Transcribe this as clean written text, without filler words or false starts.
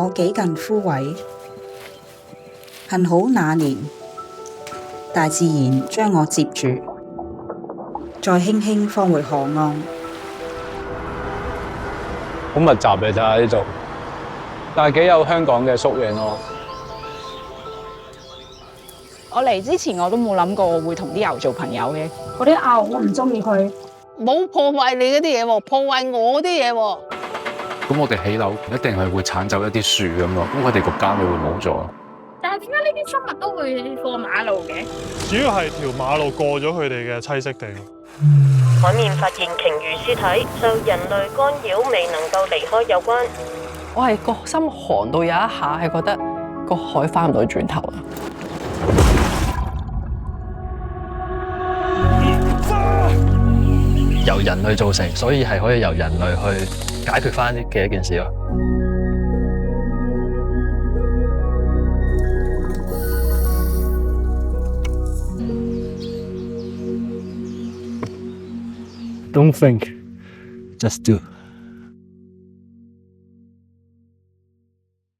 有幾近枯萎。幸好那年，大自然將我接住，再輕輕放回河岸。好密集嘅咋呢度，但係幾有香港嘅縮影咯。我嚟之前我都冇諗過我會同啲牛做朋友嘅。嗰啲牛我唔中意佢，冇破壞你嗰啲嘢喎，破壞我啲嘢喎。咁我哋起樓一定係會剷走一啲樹咁咯，咁佢哋個家咪會冇咗。但係點解呢啲生物都會過馬路嘅？主要係條馬路過咗佢哋嘅棲息地。海面發現鯨魚屍體，受人類干擾未能夠離開有關。我係個心寒到有一下係覺得個海翻唔到轉頭啦。由人類造成，所以係可以由人類去解決翻嘅一件事咯。Don't think, just do.